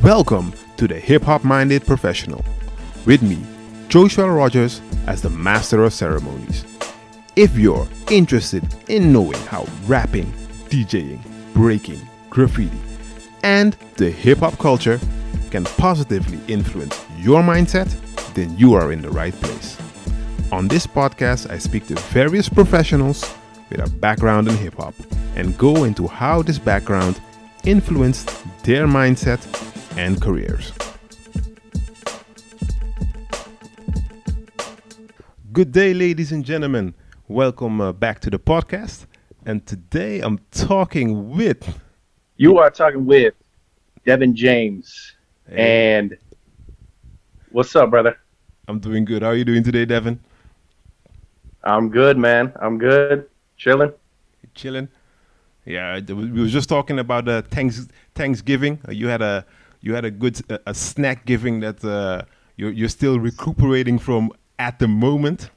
Welcome to the HipHop Minded Professional. With me, Joshua Rogers, as the Master of Ceremonies. If you're interested in knowing how rapping, DJing, breaking, graffiti, and the hip hop culture can positively influence your mindset, then you are in the right place. On this podcast, I speak to various professionals with a background in hip hop and go into how this background influenced their mindset and careers. Good day, ladies and gentlemen. Welcome back to the podcast. And today I'm talking with... You are talking with Devin James. Hey. And what's up, brother? I'm doing good. How are you doing today, Devin? I'm good, man. I'm good. Chilling. Chilling? Yeah, we were just talking about Thanksgiving. You had a good snack giving that you're still recuperating from at the moment.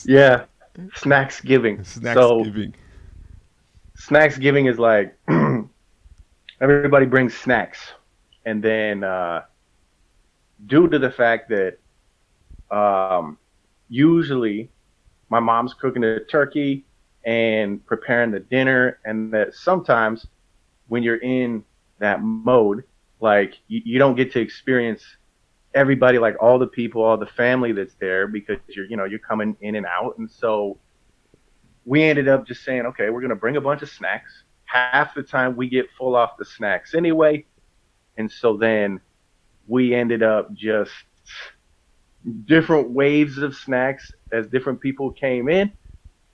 Yeah, Snacksgiving. Snacksgiving. Snacksgiving is like everybody brings snacks, and then due to the fact that usually my mom's cooking a turkey and preparing the dinner, and that sometimes when you're in that mode, like you don't get to experience everybody, like all the people, all the family that's there, because you're coming in and out. And so we ended up just saying, okay, we're going to bring a bunch of snacks. Half the time we get full off the snacks anyway. And so then we ended up just different waves of snacks as different people came in.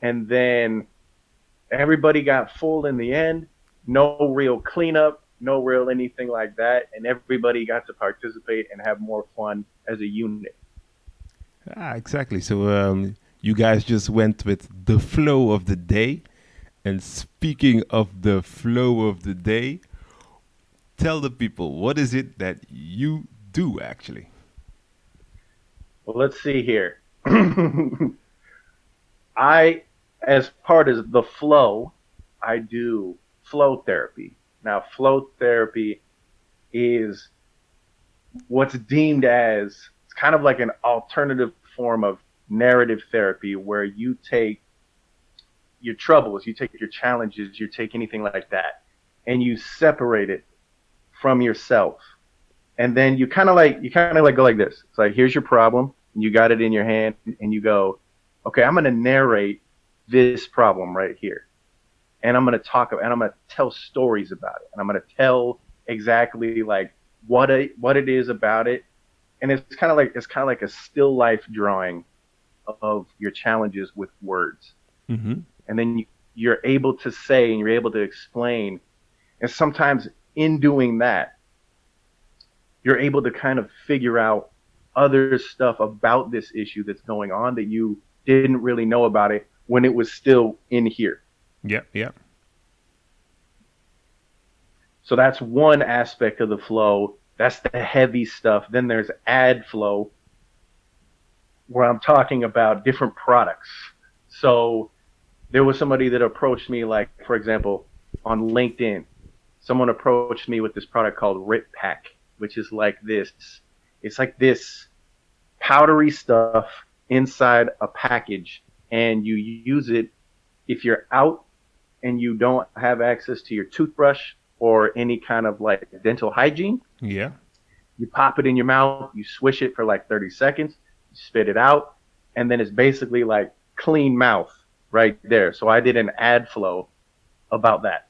And then everybody got full in the end. No real cleanup, no real anything like that. And everybody got to participate and have more fun as a unit. Exactly. So you guys just went with the flow of the day. And speaking of the flow of the day, tell the people, what is it that you do actually? Well, let's see here. As part of the flow, I do flow therapy. Now, flow therapy is what's deemed as, it's kind of like an alternative form of narrative therapy, where you take your troubles, you take your challenges, you take anything like that, and you separate it from yourself. And then you kind of like go like this. It's like, here's your problem, and you got it in your hand, and you go, okay, I'm going to narrate this problem right here. And I'm going to talk about, and I'm going to tell stories about it. And I'm going to tell exactly like what it is about it. And it's kind of like a still life drawing of your challenges with words. Mm-hmm. And then you're able to say, and you're able to explain. And sometimes in doing that, you're able to kind of figure out other stuff about this issue that's going on that you didn't really know about it when it was still in here. Yeah. So that's one aspect of the flow. That's the heavy stuff. Then there's ad flow, where I'm talking about different products. So there was somebody that approached me, like, for example, on LinkedIn, someone approached me with this product called Rip Pack, which is like this. It's like this powdery stuff inside a package, and you use it if you're out and you don't have access to your toothbrush or any kind of like dental hygiene. Yeah. You pop it in your mouth, you swish it for like 30 seconds, you spit it out, and then it's basically like clean mouth right there. So I did an ad flow about that.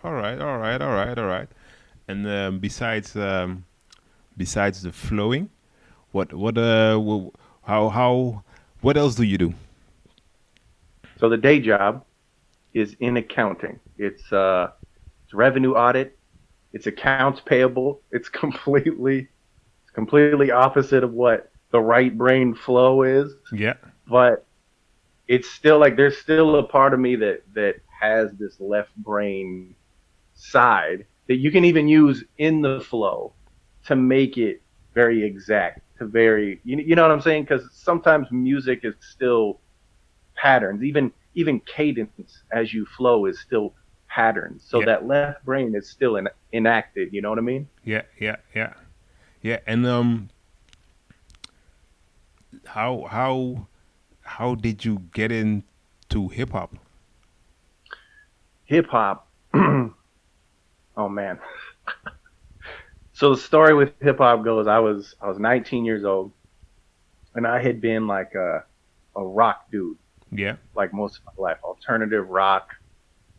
All right. And besides the flowing, what else do you do? So the day job is in accounting. It's revenue audit. It's accounts payable. It's completely opposite of what the right brain flow is. Yeah. But it's still like, there's still a part of me that has this left brain side that you can even use in the flow to make it very exact, to very, you know what I'm saying? Because sometimes music is still patterns, even cadence as you flow is still patterns. So Yeah. that left brain is still enacted. You know what I mean? Yeah. Yeah. Yeah. Yeah. And how how did you get into hip hop? Hip hop. Oh man. So the story with hip hop goes, I was 19 years old, and I had been like a rock dude Yeah. like most of my life, alternative rock,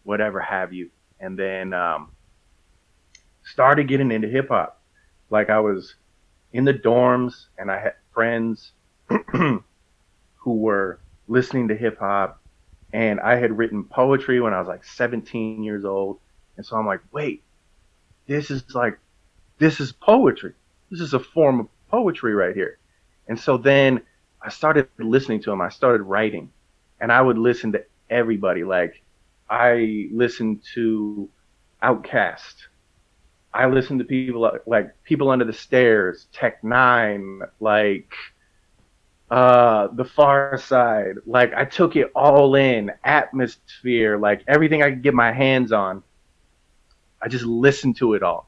whatever have you. And then started getting into hip hop. Like I was in the dorms, and I had friends who were listening to hip hop, and I had written poetry when I was like 17 years old. And so I'm like, wait, this is like, this is poetry. This is a form of poetry right here. And so then I started listening to him. I started writing, and I would listen to everybody. Like I listened to Outkast. I listened to people like People Under the Stairs, Tech Nine, like The Far Side. Like I took it all in, Atmosphere, like everything I could get my hands on. I just listened to it all,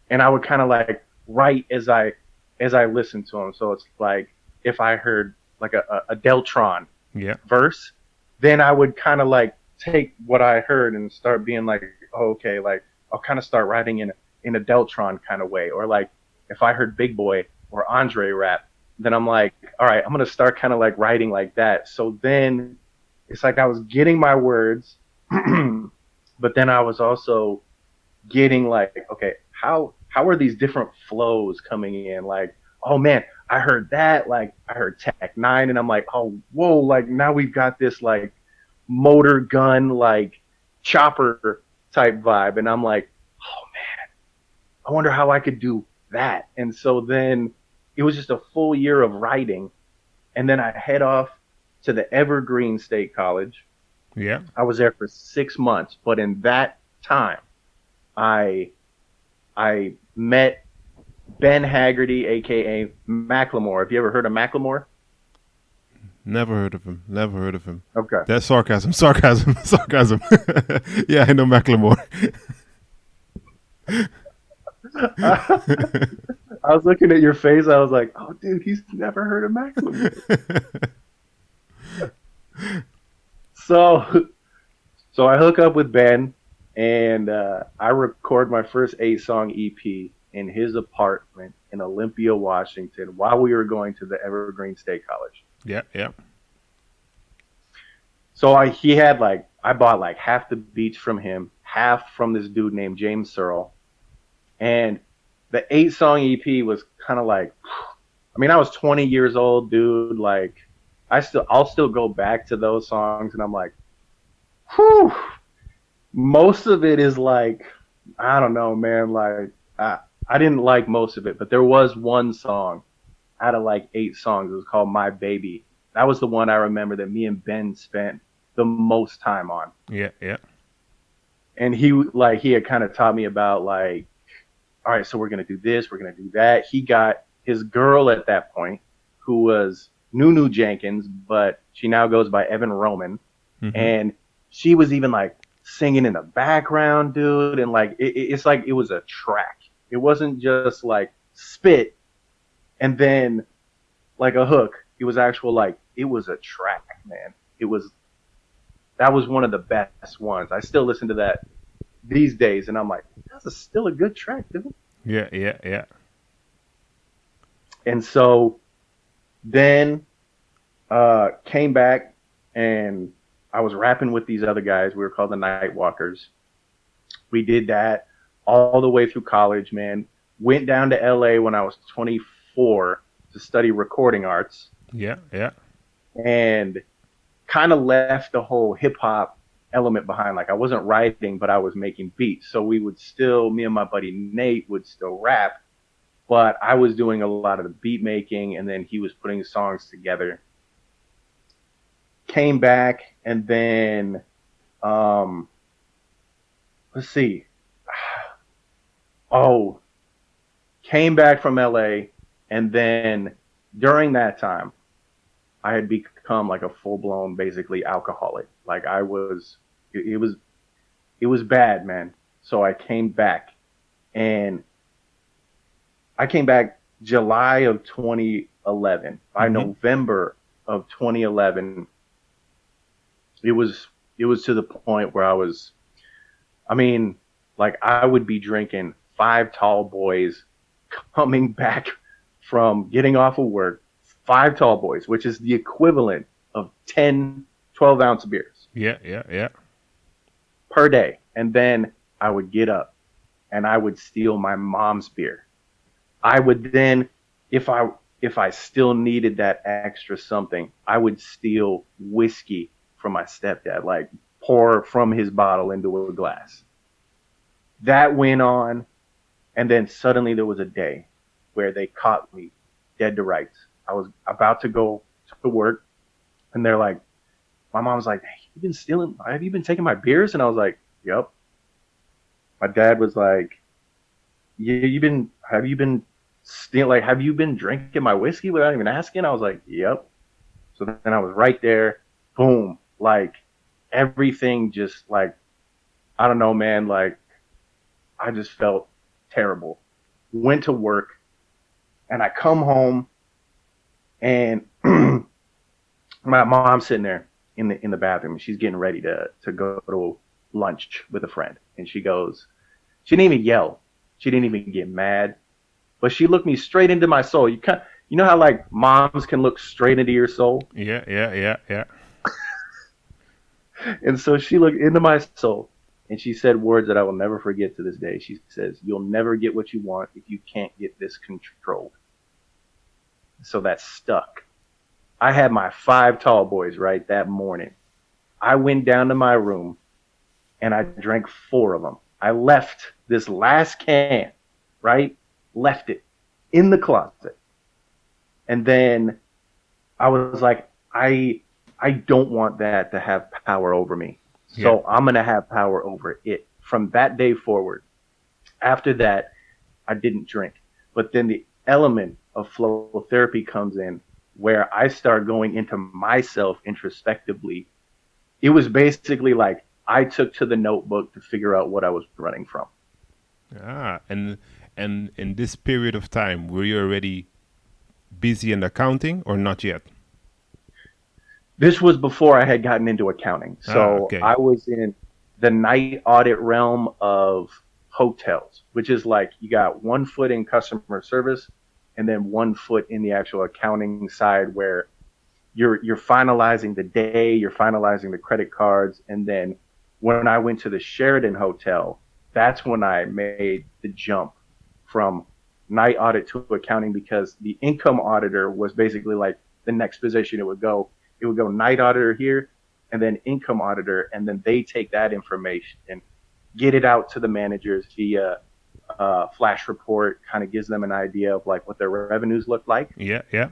and I would kind of like write as I listened to them. So it's like if I heard like a Deltron Yeah. verse, then I would kind of like take what I heard and start being like, oh, okay, like I'll kind of start writing in a Deltron kind of way. Or like if I heard Big Boy or Andre rap, then I'm like, all right, I'm gonna start kind of like writing like that. So then it's like I was getting my words, but then I was also getting like, okay, how are these different flows coming in? Like, oh man, I heard that, like I heard Tech Nine, and I'm like, oh whoa, like now we've got this like motor gun, like chopper type vibe, and I'm like, oh man, I wonder how I could do that. And so then it was just a full year of writing, and then I head off to the Evergreen State College. Yeah. I was there for 6 months, but in that time, I I met Ben Haggerty, aka Macklemore. Have you ever heard of Macklemore? Never heard of him. Never heard of him. Okay. That's sarcasm. Sarcasm. Sarcasm. Yeah, I know Macklemore. I was looking at your face. I was like, oh, dude, he's never heard of Macklemore. So, so I hook up with Ben, and I record my first 8-song EP in his apartment in Olympia, Washington, while we were going to the Evergreen State College. Yeah. Yeah. So he had like, I bought like half the beats from him, half from this dude named James Searle. And the 8-song EP was kind of like, I mean, I was 20 years old, dude. Like, I'll still go back to those songs, and I'm like, whew. Most of it is like, I don't know, man. Like, I didn't like most of it, but there was one song out of like 8 songs. It was called My Baby. That was the one I remember that me and Ben spent the most time on. Yeah. Yeah. And he had kind of taught me about like, all right, so we're gonna do this, we're gonna do that. He got his girl at that point, who was Nunu Jenkins, but she now goes by Evan Roman, Mm-hmm. and she was even like singing in the background, dude. And like it's like it was a track. It wasn't just like spit and then like a hook. It was actual like it was a track, man. That was one of the best ones. I still listen to that these days, and I'm like, still a good track, dude. Yeah. Yeah. Yeah. And so then came back, and I was rapping with these other guys. We were called the Nightwalkers. We did that all the way through college, man. Went down to LA when I was 24 to study recording arts, Yeah. Yeah. and kind of left the whole hip hop element behind. Like I wasn't writing, but I was making beats. So me and my buddy Nate would still rap, but I was doing a lot of the beat making, and then he was putting songs together. Came back, and then, let's see. Oh, came back from LA, and then during that time, I had become like a full blown, basically alcoholic. Like it was it was bad, man. So I came back, and I came back July of 2011. By Mm-hmm. November of 2011, it was to the point where I mean, like I would be drinking five tall boys coming back from getting off of work, five tall boys, which is the equivalent of 10, 12-ounce beers Yeah, yeah, yeah. per day. And then I would get up and I would steal my mom's beer. I would then, if I still needed that extra something, I would steal whiskey from my stepdad, like pour from his bottle into a glass. That went on, and then suddenly there was a day where they caught me dead to rights. I was about to go to work, and they're like, my mom's like, hey, you been stealing? Have you been taking my beers? And I was like, yep. My dad was like, have you been stealing? Like, have you been drinking my whiskey without even asking? I was like, yep. So then I was right there, boom, like everything just like, I don't know, man, like I just felt terrible. Went to work, and I come home, and my mom's sitting there in the bathroom, and she's getting ready to go to lunch with a friend, and she goes, she didn't even yell, she didn't even get mad, but she looked me straight into my soul. You know how like moms can look straight into your soul, Yeah, yeah, yeah, yeah. and so she looked into my soul, and she said words that I will never forget to this day. She says, "You'll never get what you want if you can't get this controlled." So that stuck. I had my five tall boys right that morning. I went down to my room and I drank four of them. I left this last can, right? Left it in the closet. And then I was like, I don't want that to have power over me. Yeah. So I'm gonna have power over it. From that day forward, after that, I didn't drink. But then the element of flow therapy comes in where I start going into myself introspectively. It was basically like I took to the notebook to figure out what I was running from. Ah, and in this period of time, were you already busy in accounting or not yet? This was before I had gotten into accounting. Ah, So okay. I was in the night audit realm of hotels, which is like you got one foot in customer service and then one foot in the actual accounting side where you're finalizing the day, you're finalizing the credit cards, and then when I went to the Sheraton Hotel, that's when I made the jump from night audit to accounting because the income auditor was basically like the next position it would go. It would go night auditor here, and then income auditor, and then they take that information and get it out to the managers via flash report, kind of gives them an idea of like what their revenues look like. Yeah, yeah.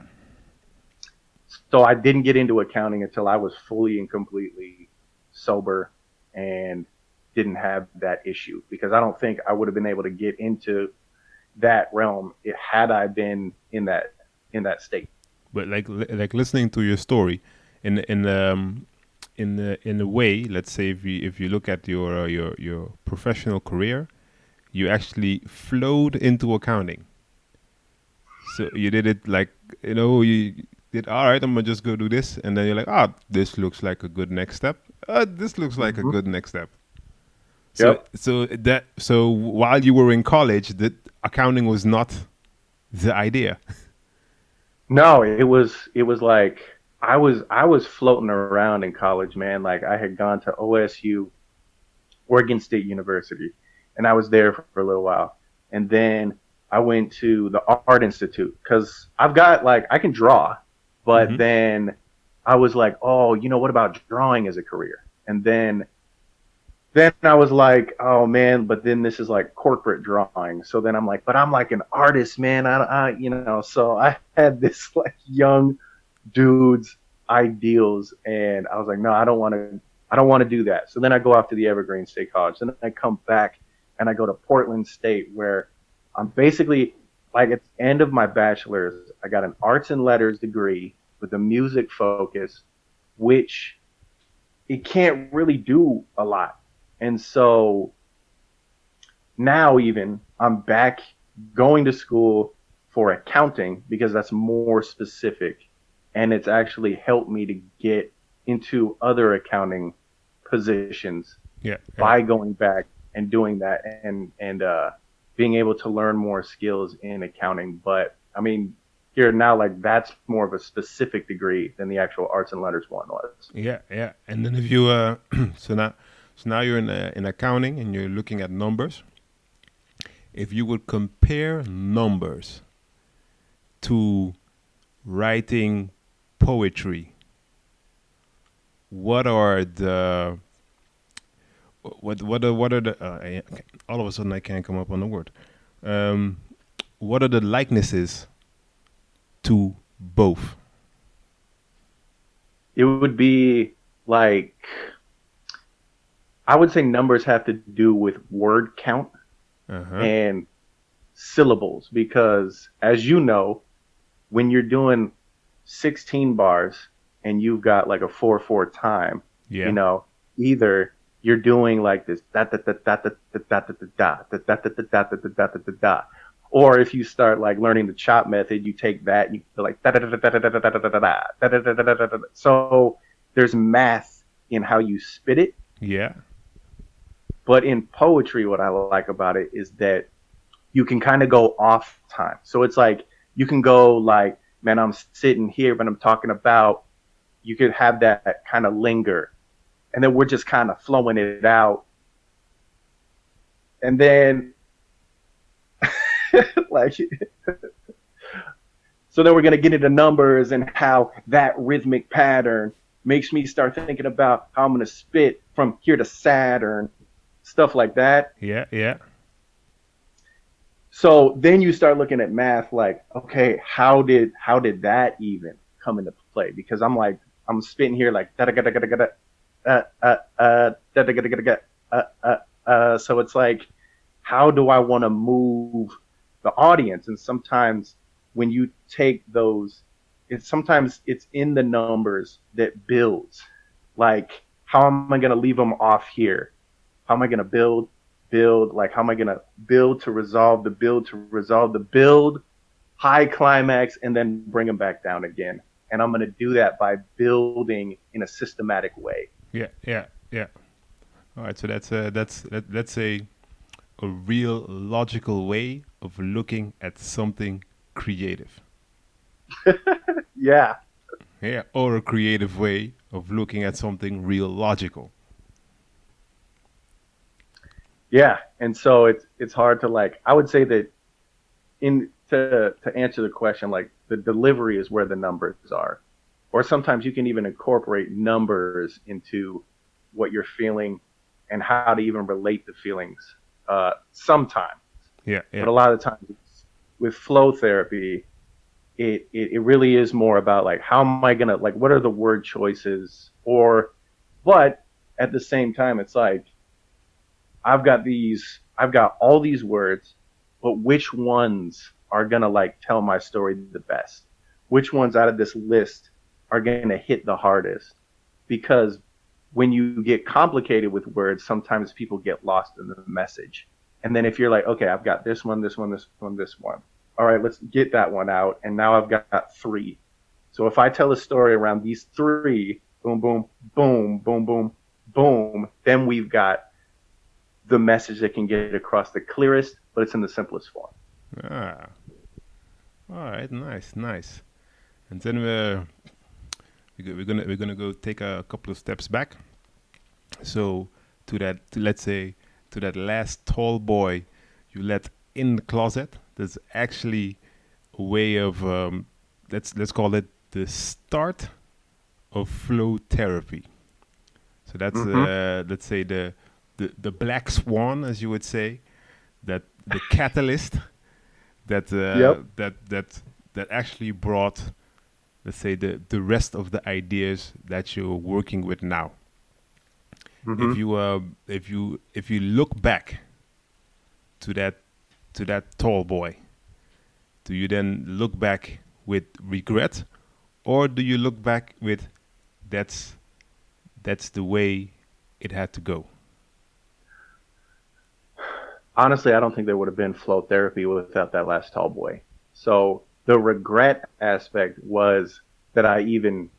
So I didn't get into accounting until I was fully and completely sober and didn't have that issue because I don't think I would have been able to get into that realm had I been in that state. But like listening to your story, in a way, let's say if you look at your professional career, you actually flowed into accounting. So you did it like you did. All right, I'm gonna just go do this, and then you're like, ah, this looks like a good next step. This looks like a Mm-hmm. good next step. So Yep. so while you were in college, that accounting was not the idea. No, it was like I was floating around in college, man. Like I had gone to OSU, Oregon State University, and I was there for a little while. And then I went to the Art Institute because I've got like I can draw, but Hmm. then I was like, oh, what about drawing as a career? And then I was like, oh man, but then this is like corporate drawing. So then I'm like, but I'm like an artist, man. So I had this like young dude's ideals, and I was like, no, I don't want to do that. So then I go off to the Evergreen State College, and then I come back and I go to Portland State, where I'm basically like at the end of my bachelor's, I got an arts and letters degree with a music focus, which it can't really do a lot. And so now even I'm back going to school for accounting because that's more specific, and it's actually helped me to get into other accounting positions Yeah, yeah, by going back and doing that, and being able to learn more skills in accounting. But I mean, here now, like that's more of a specific degree than the actual arts and letters one was. yeah, yeah. And then if you so now you're in accounting and you're looking at numbers. If you would compare numbers to writing poetry, what are the what are the all of a sudden I can't come up on the word. Um, what are the likenesses to both? It would be like I would say numbers have to do with word count Uh huh. and syllables because, as you know, when you're doing 16 bars and you've got like a 4/4 time, you Yeah. know, either you're doing like this da da da da da da da da da da da da da da da da da da, or if you start like learning the chop method, you take that and you go like da da da da da da da da da da da da da da da. So there's math in how you spit it, Yeah. but in poetry, what I like about it is that you can kind of go off time. So it's like you can go like, man, I'm sitting here, but I'm talking about. You could have that kind of linger, and then we're just kind of flowing it out, and then like, so then we're gonna get into numbers and how that rhythmic pattern makes me start thinking about how I'm gonna spit from here to Saturn, stuff like that. Yeah. Yeah. So then you start looking at math like, okay, how did that even come into play? Because I'm like I'm spitting here like da da da da da da da da da da so it's like how do I want to move the audience? And sometimes when you take those, sometimes it's in the numbers that builds. Like, how am I going to leave them off here? How am I going to build? Like, how am I going to build to resolve the build to resolve the build, high climax, and then bring them back down again? And I'm going to do that by building in a systematic way. Yeah. Yeah. Yeah. All right. So that's a real logical way of looking at something creative. Yeah. Yeah. Or a creative way of looking at something real logical. Yeah. And so it's hard to like, I would say that in to answer the question, like the delivery is where the numbers are. Or sometimes you can even incorporate numbers into what you're feeling and how to even relate the feelings sometimes. Yeah. But Yeah. a lot of the times with flow therapy, it really is more about like how am I gonna like what are the word choices or but at the same time it's like I've got all these words, but which ones are gonna like tell my story the best? Which ones out of this list are gonna hit the hardest? Because when you get complicated with words, sometimes people get lost in the message. And then if you're like, okay, I've got this one, this one, this one, this one. All right, let's get that one out. And now I've got three. So if I tell a story around these three, boom, boom, boom, boom, boom, boom, then we've got the message that can get across the clearest, but it's in the simplest form. Ah. All right. Nice. Nice. And then we're gonna go take a couple of steps back. So let's say to that last tall boy you let in the closet. There's actually a way of let's call it the start of flow therapy. So that's Mm-hmm. let's say the black swan, as you would say, that the catalyst that Yep. that actually brought, let's say, the rest of the ideas that you're working with now. If Mm-hmm. you if you look back to that tall boy, do you then look back with regret, or do you look back with that's the way it had to go? honestly, I don't think there would have been flow therapy without that last tall boy. So the regret aspect was that I even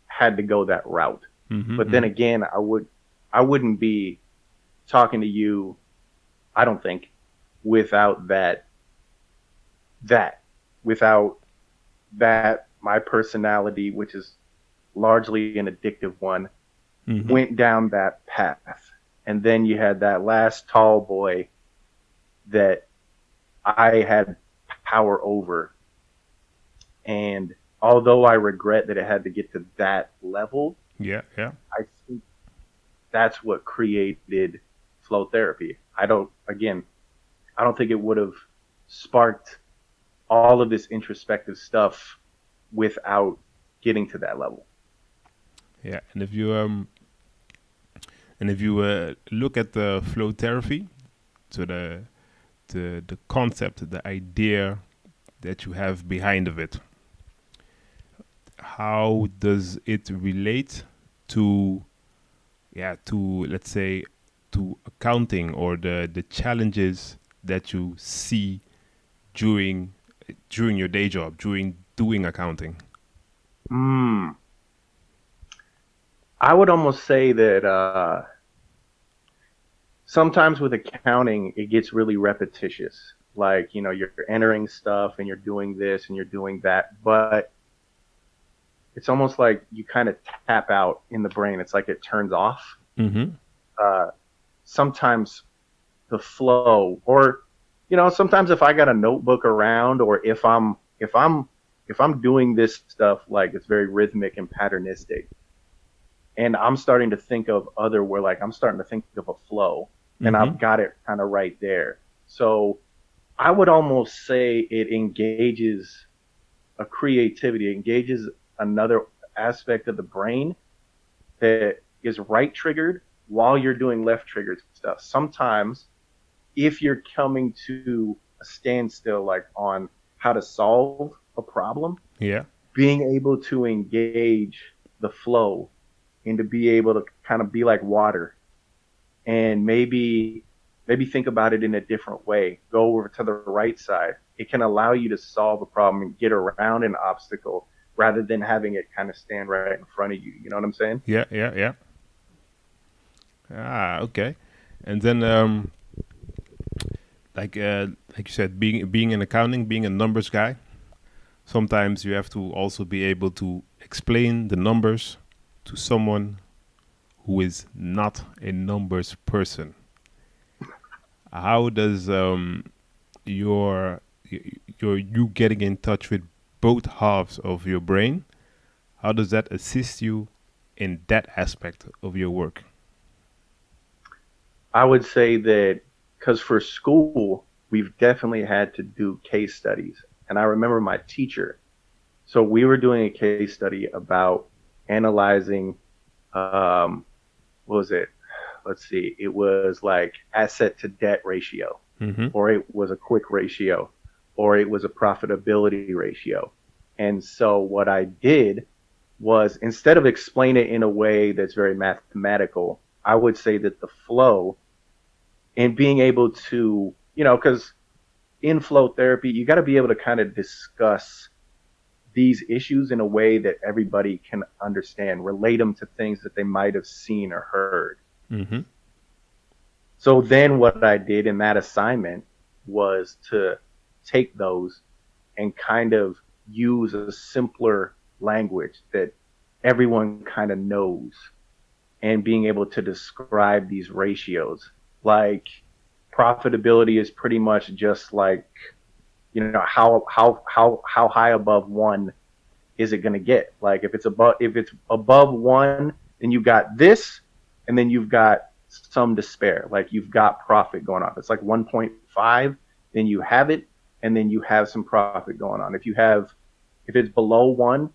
had to go that route. But then Mm-hmm. again, I wouldn't be talking to you, I don't think, without that, without that, my personality, which is largely an addictive one, Mm-hmm. went down that path. And then you had that last tall boy that I had power over. And although I regret that it had to get to that level, Yeah, yeah. I think that's what created flow therapy. I don't think it would have sparked all of this introspective stuff without getting to that level. Yeah. And if you look at the flow therapy, so the concept, the idea that you have behind of it, how does it relate to, yeah, to, let's say, to accounting, or the challenges that you see during your day job, during doing accounting? Mm. I would almost say that sometimes with accounting, it gets really repetitious. Like, you're entering stuff and you're doing this and you're doing that, but it's almost like you kind of tap out in the brain. It's like it turns off. Mm-hmm. Uh, Sometimes the flow, or sometimes if I got a notebook around, or if I'm doing this stuff, like it's very rhythmic and patternistic, and I'm starting to think of other where like I'm starting to think of a flow, and Mm-hmm. I've got it kind of right there. So I would almost say it engages a creativity, it engages another aspect of the brain that is right triggered while you're doing left triggered stuff. Sometimes if you're coming to a standstill, like on how to solve a problem, Yeah. being able to engage the flow and to be able to kind of be like water, and maybe think about it in a different way. Go over to the right side. It can allow you to solve a problem and get around an obstacle rather than having it kind of stand right in front of you. You know what I'm saying? Yeah. Yeah. Yeah. Ah, okay. And then, like you said, being in accounting, being a numbers guy, sometimes you have to also be able to explain the numbers to someone who is not a numbers person. How does your you getting in touch with both halves of your brain? How does that assist you in that aspect of your work? I would say that because for school, we've definitely had to do case studies. And I remember my teacher. So we were doing a case study about analyzing, um, what was it? Let's see. It was like asset to debt ratio, Mm-hmm. or it was a quick ratio, or it was a profitability ratio. And so what I did was, instead of explain it in a way that's very mathematical, I would say that the flow and being able to, because in flow therapy, you got to be able to kind of discuss these issues in a way that everybody can understand, relate them to things that they might have seen or heard. Mm-hmm. So then what I did in that assignment was to take those and kind of use a simpler language that everyone kind of knows, and being able to describe these ratios. Like, profitability is pretty much just like, how high above one is it going to get? Like, if it's above one, then you've got this, and then you've got some to spare. Like, you've got profit going on. If it's like 1.5, then you have it, and then you have some profit going on. If it's below one,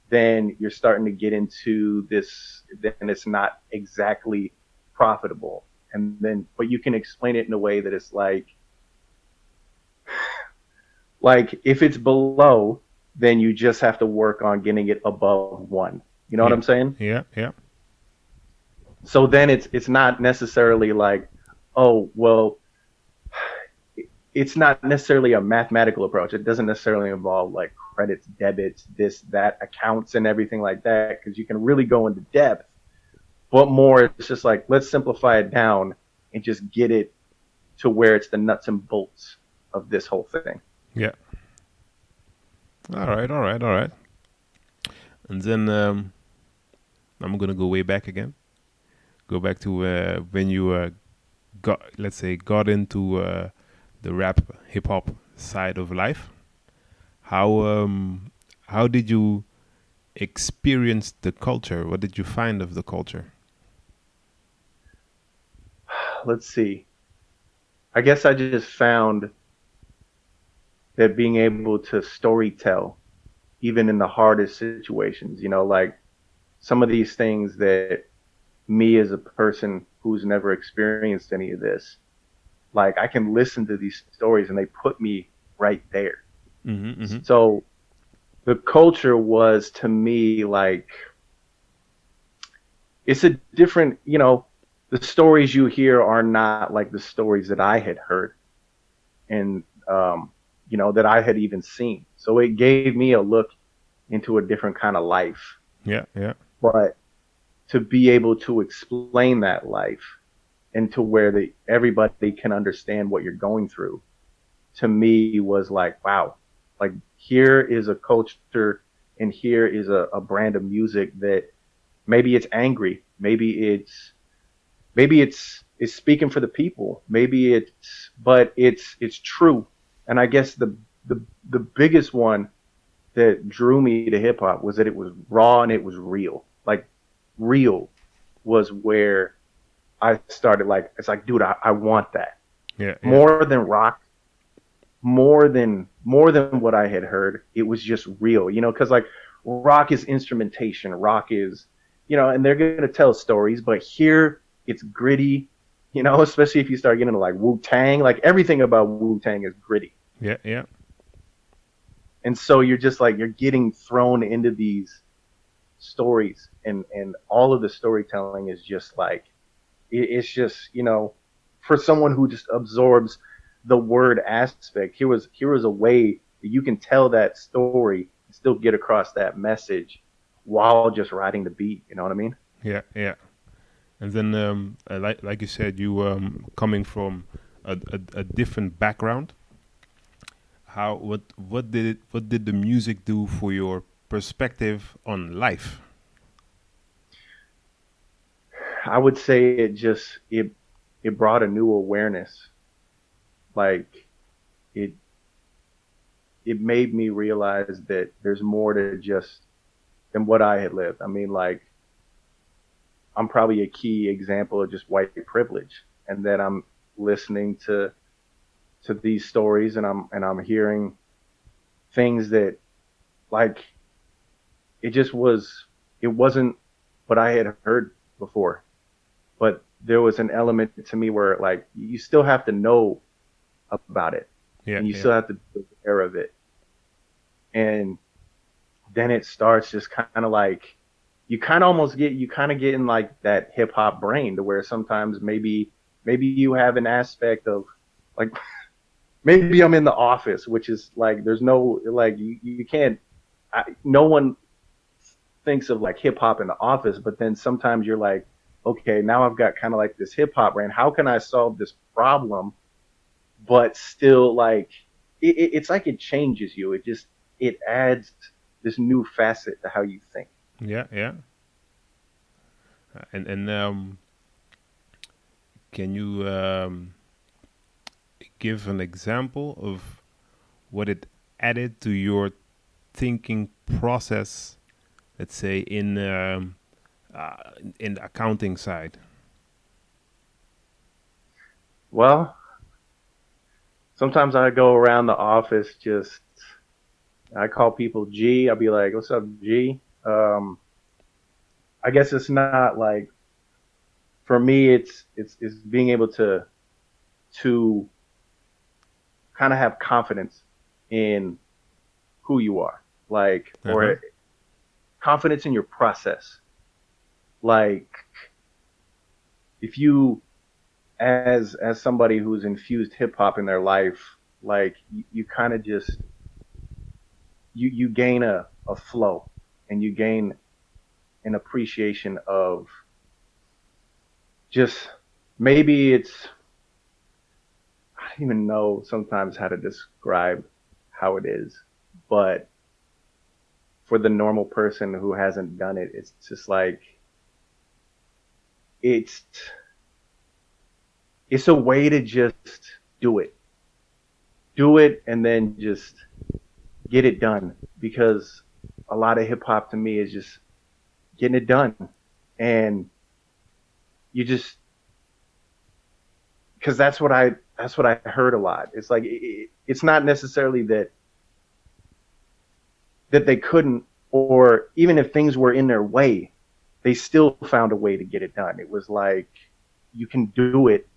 then you're starting to get into this, then it's not exactly profitable. And then, but you can explain it in a way that it's like if it's below, then you just have to work on getting it above one. You know what Yeah. I'm saying? Yeah. Yeah. So then it's not necessarily like, oh, well, it's not necessarily a mathematical approach. It doesn't necessarily involve like credits, debits, this, that, accounts, and everything like that, because you can really go into depth. But more, it's just like, let's simplify it down and just get it to where it's the nuts and bolts of this whole thing. Yeah. All right. All right. All right. And then I'm gonna go way back again. Go back to when you got, let's say, got into the rap hip hop side of life. How how did you experience the culture? What did you find of the culture? Let's see. I guess I just found that being able to story tell, even in the hardest situations, like some of these things that me as a person who's never experienced any of this, like I can listen to these stories and they put me right there. Mm-hmm, mm-hmm. So the culture was to me like it's a different, the stories you hear are not like the stories that I had heard and that I had even seen. So it gave me a look into a different kind of life. Yeah, yeah, But to be able to explain that life and to where everybody can understand what you're going through, to me was like, wow, like here is a culture and here is a brand of music that maybe it's angry, maybe it's speaking for the people, but it's true. And I guess the biggest one that drew me to hip hop was that it was raw and it was real. Like real was where I started. Like it's like, dude, I want that yeah, yeah, more than rock, more than what I had heard. It was just real, because like rock is instrumentation, rock is, and they're gonna tell stories, but here it's gritty, especially if you start getting into like Wu Tang. Like everything about Wu Tang is gritty. yeah, yeah, And so you're just like you're getting thrown into these stories, and all of the storytelling is just like it's just for someone who just absorbs the word aspect. Here was a way that you can tell that story and still get across that message while just riding the beat. You know what I mean? yeah, yeah. And then, like you said, you coming from a different background. How what did the music do for your perspective on life? I would say it brought a new awareness. Like it it made me realize that there's more to just than what I had lived. I mean, like I'm probably a key example of just white privilege, and that I'm listening to these stories, and I'm hearing things that like it wasn't what I had heard before, but there was an element to me where like you still have to know about it Yeah, and you yeah, still have to be aware of it. And then it starts just kind of like you kind of get in like that hip hop brain to where sometimes maybe you have an aspect of like maybe I'm in the office, which is like there's no like you can't no one thinks of like hip hop in the office, but then sometimes you're like, okay, now I've got kind of like this hip hop brain. How can I solve this problem but still like it's like it changes you. It adds this new facet to how you think. yeah, yeah. And can you give an example of what it added to your thinking process? Let's say in the accounting side. Well, sometimes I go around the office just I call people G. I'll be like, "What's up, G?" I guess it's not like for me. It's being able to kind of have confidence in who you are, like, Uh huh. or confidence in your process. Like, if you, as somebody who's infused hip hop in their life, Like you kind of just you gain a flow, and you gain an appreciation of just maybe it's I don't even know sometimes how to describe how it is, but for the normal person who hasn't done it, it's just like it's it's a way to just do it. Do it and then just get it done, because a lot of hip hop to me is just getting it done. And you just because that's what I heard a lot. It's like it's not necessarily that they couldn't, or even if things were in their way, they still found a way to get it done. It was like you can do it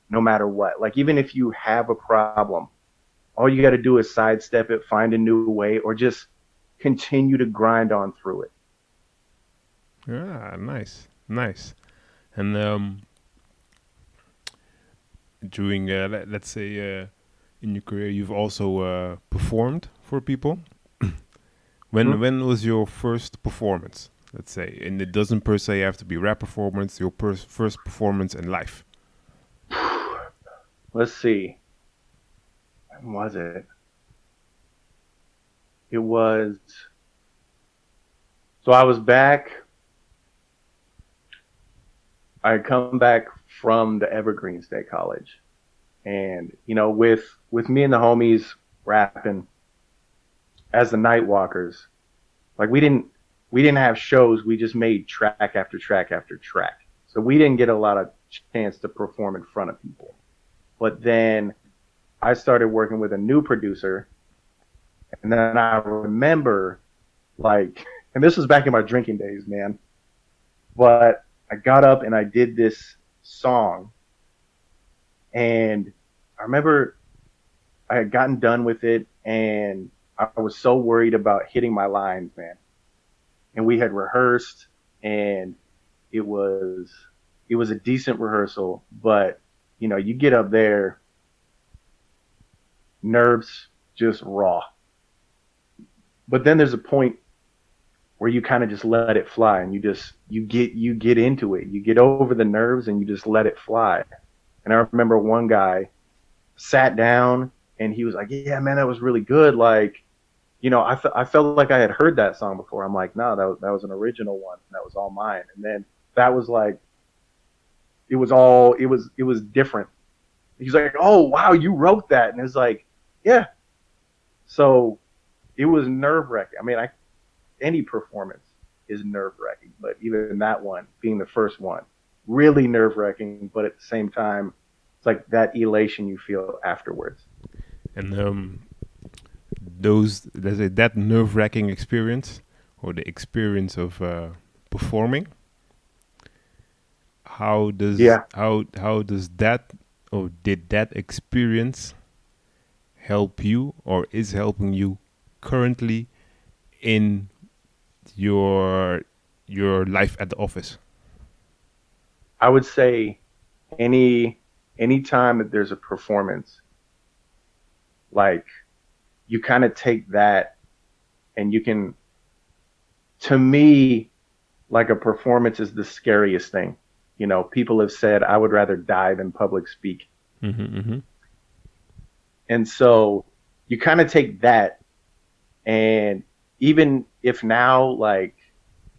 no matter what. Like even if you have a problem, all you got to do is sidestep it, find a new way, or just continue to grind on through it. Ah, nice, nice. And during let's say in your career, you've also performed for people. Hmm? When was your first performance? Let's say, and it doesn't per se have to be rap performance. Your first performance in life. Let's see. When was it? It was so I was back. I had come back from the Evergreen State College, and with me and the homies rapping as the Nightwalkers, like we didn't have shows. We just made track after track after track. So we didn't get a lot of chance to perform in front of people. But then I started working with a new producer, and then I remember like, and this was back in my drinking days, man. But I got up and I did this song, and I remember I had gotten done with it, and I was so worried about hitting my lines, man. And we had rehearsed, and it was it was a decent rehearsal, but you get up there, nerves just raw. But then there's a point where you kind of just let it fly, and you get into it. You get over the nerves and you just let it fly. And I remember one guy sat down and he was like, "Yeah, man, that was really good." Like, I felt like I had heard that song before. I'm like, "No, that was an original one. That was all mine." And then that was like, it was different. He's like, "Oh, wow, you wrote that." And it's like, "Yeah." So it was nerve wracking. I mean, any performance is nerve wracking, but even that one being the first one, really nerve wracking. But at the same time, it's like that elation you feel afterwards. And those let's say that nerve wracking experience or the experience of performing, Yeah, how does that or did that experience help you or is helping you currently in your your life at the office? I would say any time that there's a performance, like you kind of take that and you can. To me, like a performance is the scariest thing. People have said I would rather die than public speak. Mm-hmm. And so you kind of take that, and even if now, like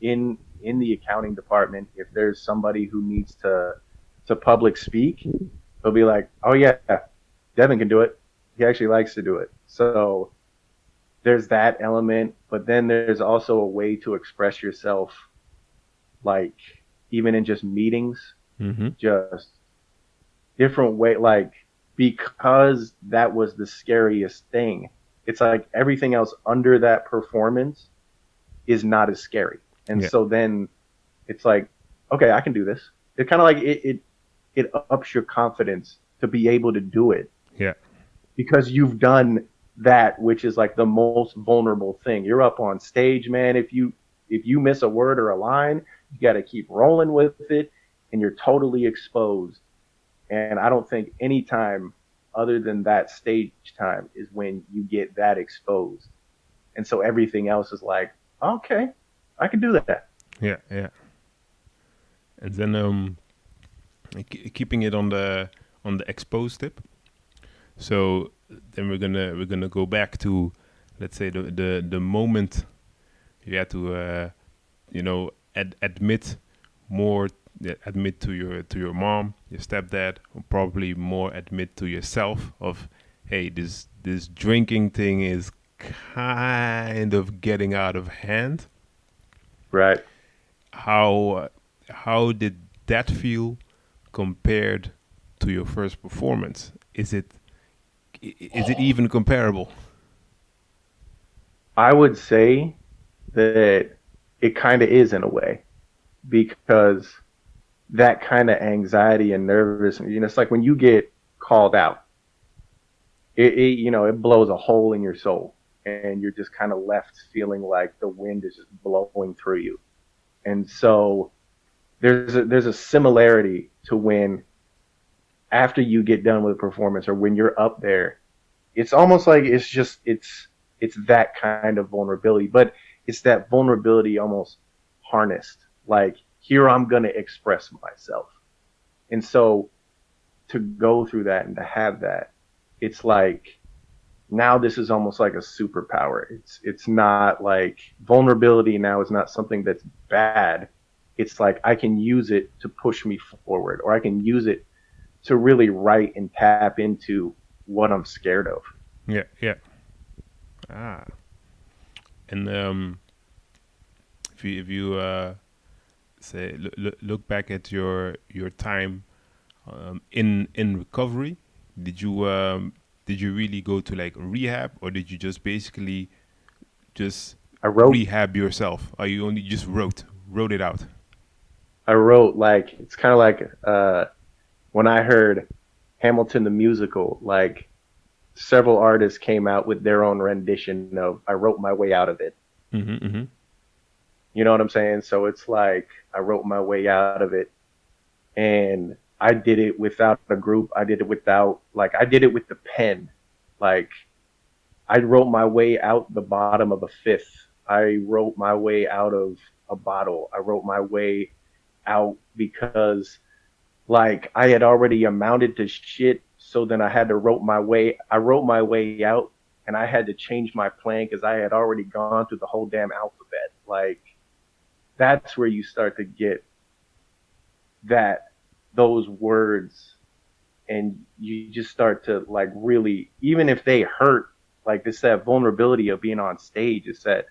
in the accounting department, if there's somebody who needs to public speak, they'll be like, "Oh yeah, Devin can do it. He actually likes to do it." So there's that element, but then there's also a way to express yourself, like even in just meetings, Mm-hmm. just different way, like because that was the scariest thing. It's like everything else under that performance is not as scary. And Yeah. so then it's like, okay, I can do this. It kind of like it ups your confidence to be able to do it, Yeah. because you've done that, which is like the most vulnerable thing. You're up on stage, man. If you miss a word or a line, you got to keep rolling with it, and you're totally exposed. And I don't think any time. other than that stage time is when you get that exposed. And so everything else is like, okay, I can do that. Yeah, yeah. And then keeping it on the exposed tip. So then we're gonna go back to, let's say, the moment you had to admit more, admit to your mom, your stepdad, or probably more admit to yourself of, hey, this drinking thing is kind of getting out of hand. Right. How did that feel compared to your first performance? Is it even comparable? I would say that it kind of is in a way because that kind of anxiety and nervous, it's like when you get called out, it blows a hole in your soul and you're just kind of left feeling like the wind is just blowing through you. And so there's a similarity to when after you get done with a performance or when you're up there, it's almost like it's that kind of vulnerability, but it's that vulnerability almost harnessed. Like here I'm gonna express myself. And so to go through that and to have that, it's like now this is almost like a superpower. It's not like vulnerability now is not something that's bad. It's like I can use it to push me forward, or I can use it to really write and tap into what I'm scared of. Yeah, yeah. Ah, and if you say look back at your time in recovery, did you did you really go to like rehab, or did you just basically just I wrote rehab yourself? Or you only just wrote it out? I wrote like it's kind of like when I heard Hamilton the musical, like several artists came out with their own rendition of I wrote my way out of it. Mm-hmm, mm-hmm. You know what I'm saying? So it's like I wrote my way out of it and I did it without a group. I did it without like I did it with the pen. Like I wrote my way out the bottom of a fifth. I wrote my way out of a bottle. I wrote my way out because like I had already amounted to shit. So then I wrote my way out and I had to change my plan because I had already gone through the whole damn alphabet. Like that's where you start to get that, those words and you just start to like really, even if they hurt, like this, that vulnerability of being on stage is that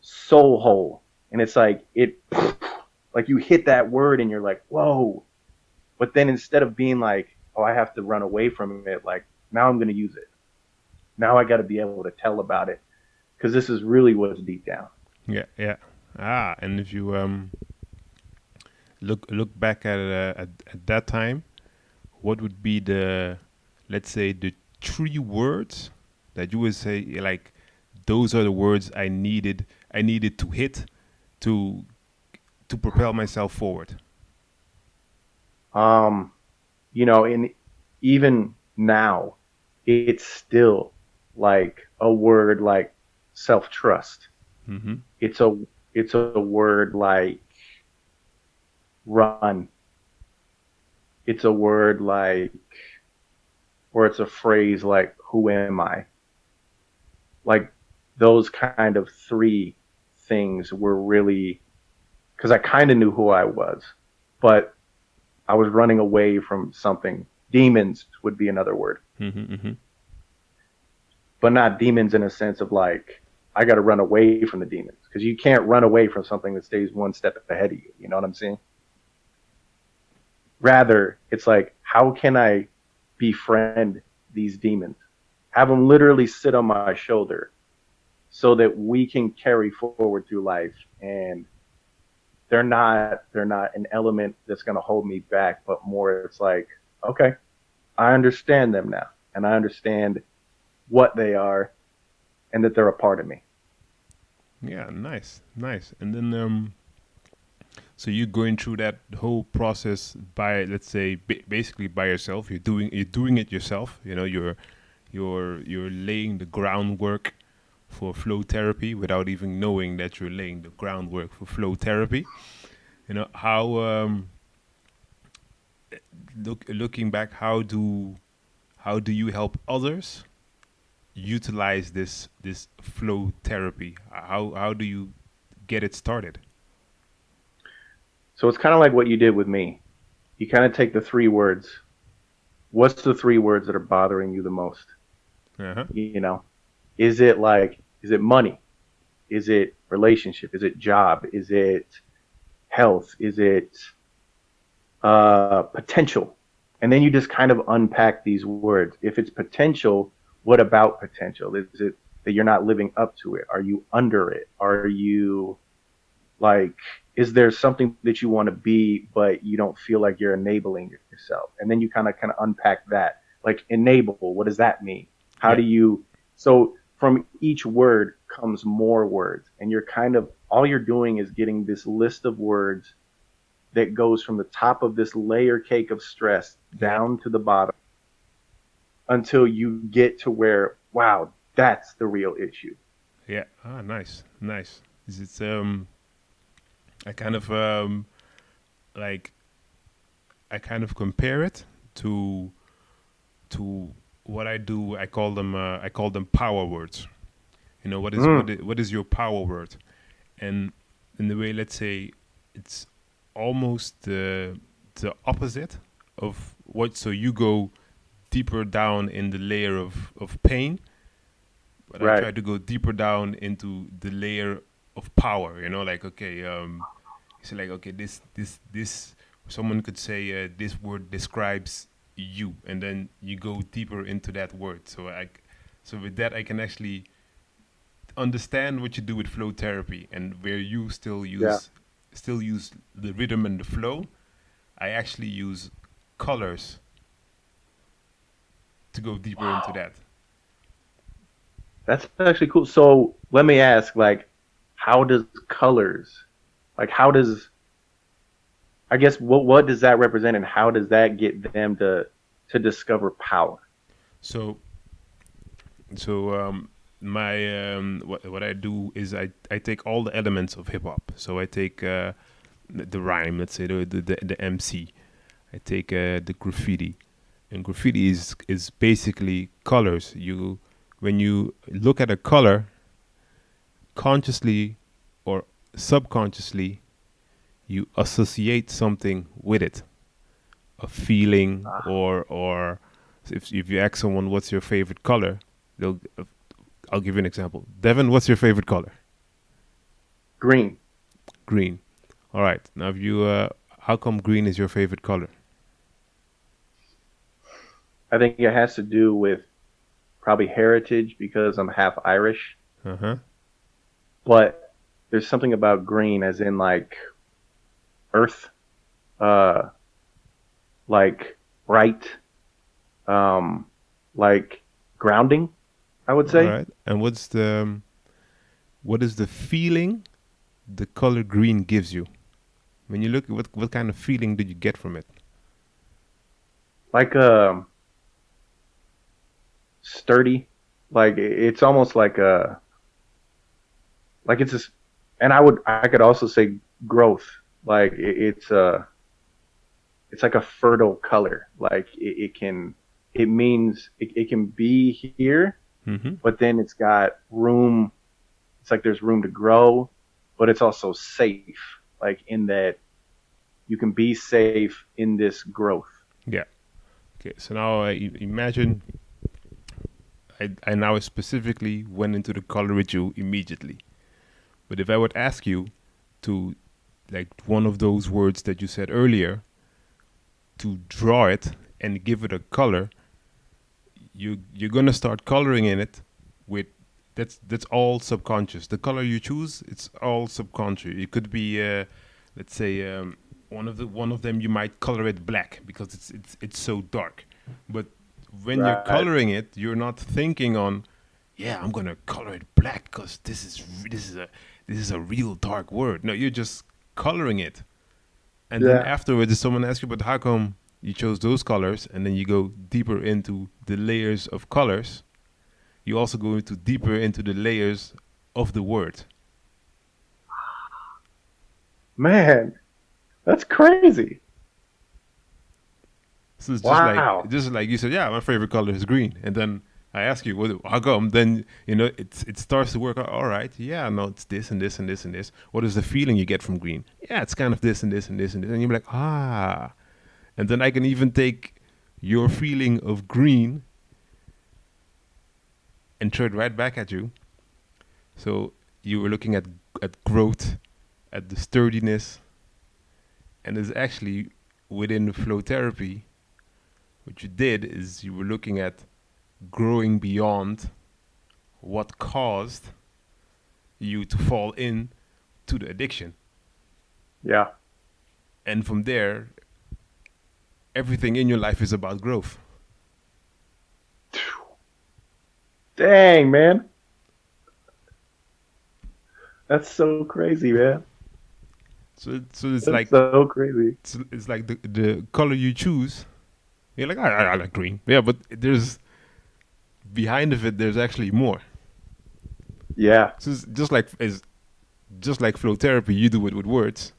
soul hole. And it's like, like you hit that word and you're like, whoa. But then instead of being like, oh, I have to run away from it, like now I'm going to use it. Now I got to be able to tell about it because this is really what's deep down. Yeah, yeah. Ah, and if you look back at that time, what would be the, let's say, the three words that you would say like those are the words I needed to hit to propel myself forward? Um, and even now, it's still like a word like self trust. Mm-hmm. It's a word like run. It's a word like, or it's a phrase like who am I? Like those kind of three things were really because I kind of knew who I was, but I was running away from something. Demons would be another word, Mm-hmm. Mm-hmm. but not demons in a sense of like I got to run away from the demons because you can't run away from something that stays one step ahead of you. You know what I'm saying? Rather, it's like how can I befriend these demons? Have them literally sit on my shoulder so that we can carry forward through life and they're not an element that's going to hold me back, but more it's like, okay, I understand them now and I understand what they are and that they're a part of me. Yeah, nice, nice. And then So you're going through that whole process by, let's say, basically by yourself. You're doing it yourself. You're laying the groundwork for flow therapy without even knowing that you're laying the groundwork for flow therapy. How looking back, how do you help others utilize this flow therapy? How do you get it started? So it's kind of like what you did with me. You kind of take the three words. What's the three words that are bothering you the most? Uh-huh. You know, is it money? Is it relationship? Is it job? Is it health? Is it potential? And then you just kind of unpack these words. If it's potential, what about potential? Is it that you're not living up to it? Are you under it? Are you like, is there something that you want to be, but you don't feel like you're enabling yourself? And then you kind of unpack that. Like enable, what does that mean? How Yeah. do you, so from each word comes more words. And you're kind of, all you're doing is getting this list of words that goes from the top of this layer cake of stress Yeah. down to the bottom until you get to where, wow, that's the real issue. Yeah. Ah, nice, nice. Is it I kind of like I kind of compare it to to what I do. I call them power words. What is Mm, what is your power word? And in the way, let's say, it's almost the opposite of what. So you go deeper down in the layer of pain, but I right. try to go deeper down into the layer of power. Like, okay, so like, okay, this. Someone could say this word describes you, and then you go deeper into that word. So with that, I can actually understand what you do with flow therapy, and where you Yeah. still use the rhythm and the flow. I actually use colors to go deeper into Wow. that. That's actually cool. So let me ask, like, how does colors, like, how does, I guess, what does that represent, and how does that get them to discover power? So so my what I do is I take all the elements of hip hop. So I take the rhyme, let's say, the MC. I take the graffiti, and graffiti is basically colors. You When you look at a color, consciously or subconsciously, you associate something with it, a feeling, Ah, or if you ask someone what's your favorite color, they'll I'll give you an example. Devin, what's your favorite color? green. Green. All right. Now, if you how come green is your favorite color? I think it has to do with probably heritage because I'm half Irish, Uh huh. but there's something about green, as in like earth, uh, like bright, um, like grounding, I would All say. right. And what is the feeling the color green gives you? When you look, what kind of feeling did you get from it? Like sturdy, like it's almost like it's just, and I could also say growth. Like it's like a fertile color. Like it means it can be here, Mm-hmm. but then it's got room. It's like there's room to grow, but it's also safe. Like in that you can be safe in this growth. Yeah. Okay. So now imagine I now specifically went into the color with you immediately. But if I would ask you to, like, one of those words that you said earlier, to draw it and give it a color, you're gonna start coloring in it with that's all subconscious. The color you choose, it's all subconscious. It could be, let's say, one of them you might color it black because it's so dark. But when you're Right. coloring it, you're not thinking on, yeah, I'm gonna color it black because this is a real dark word. No, you're just coloring it. And then Yeah. afterwards, someone asks you, but how come you chose those colors? And then you go deeper into the layers of colors. You also go into deeper into the layers of the word. Man, that's crazy. So it's Wow. just like you said, yeah, my favorite color is green. And then I ask you, what, how come? Then, it starts to work out. All right, yeah, no, it's this and this and this and this. What is the feeling you get from green? Yeah, it's kind of this and this and this and this. And you're like, ah. And then I can even take your feeling of green and throw it right back at you. So you were looking at growth, at the sturdiness, and it's actually within flow therapy. What you did is you were looking at growing beyond what caused you to fall in to the addiction. Yeah. And from there, everything in your life is about growth. Dang, man. That's so crazy, man. So it's That's like so crazy. it's like the color you choose. You're like, I like green. Yeah, but there's behind of it, there's actually more. Yeah. So it's just like flow therapy, you do it with words,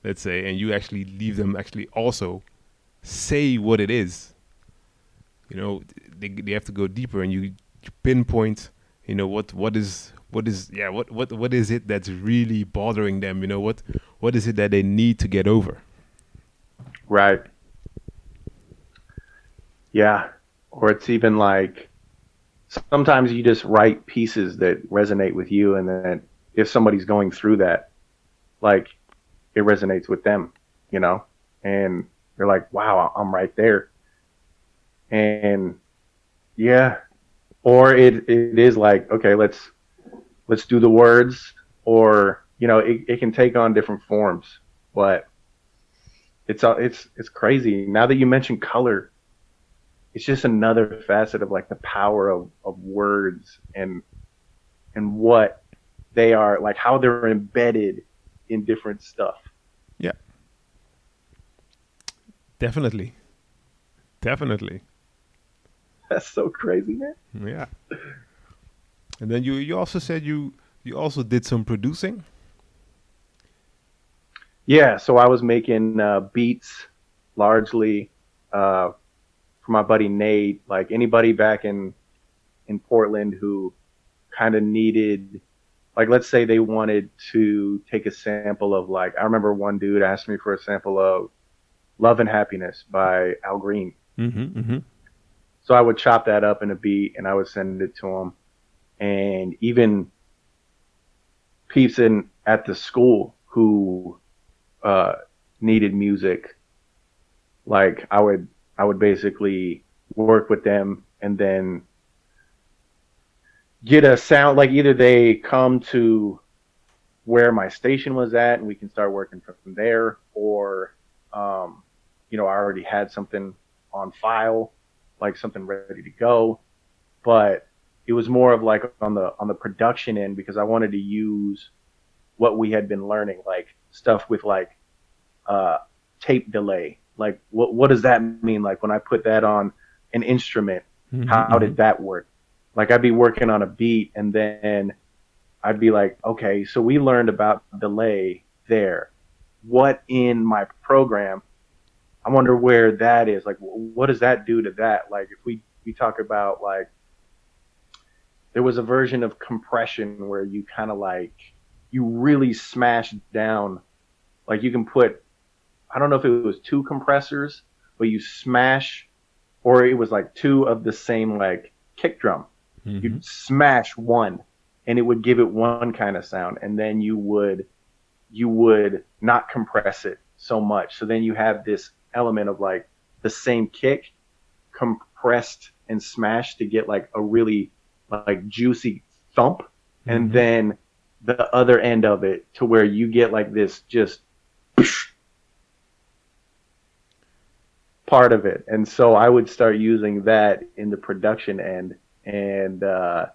let's say, and you actually leave them actually also say what it is. They have to go deeper, and you pinpoint, what is it that's really bothering them? What is it that they need to get over? Right. Yeah. Or it's even like sometimes you just write pieces that resonate with you, and then if somebody's going through that, like it resonates with them, you know, and they're like, wow, I'm right there. And yeah, or it is like, okay, let's do the words, or it can take on different forms, but it's crazy. Now that you mention color, it's just another facet of like the power of words and what they are, like how they're embedded in different stuff. Yeah, definitely, definitely. That's so crazy, man. Yeah. And then you also said you also did some producing. Yeah, so I was making beats largely for my buddy Nate. Like anybody back in Portland who kind of needed, like, let's say they wanted to take a sample of, like, I remember one dude asked me for a sample of "Love and Happiness" by Al Green. Mm-hmm. Mm-hmm. So I would chop that up in a beat and I would send it to him. And even peeps in at the school who uh, needed music, like I would basically work with them and then get a sound, like either they come to where my station was at and we can start working from there, or I already had something on file, like something ready to go. But it was more of like on the production end, because I wanted to use what we had been learning, like stuff with like uh, tape delay. Like what does that mean? Like when I put that on an instrument, Mm-hmm. how Mm-hmm. did that work? Like I'd be working on a beat and then I'd be like, okay, so we learned about delay there. What in my program? I wonder where that is. Like, what does that do to that? Like, if we talk about, like, there was a version of compression where you kind of like you really smash down. Like you can put, I don't know if it was two compressors, but you smash, or it was like two of the same like kick drum. Mm-hmm. You'd smash one, and it would give it one kind of sound, and then you would not compress it so much. So then you have this element of like the same kick compressed and smashed to get like a really like juicy thump, and Mm-hmm. then the other end of it to where you get like this just part of it. And so I would start using that in the production end, and it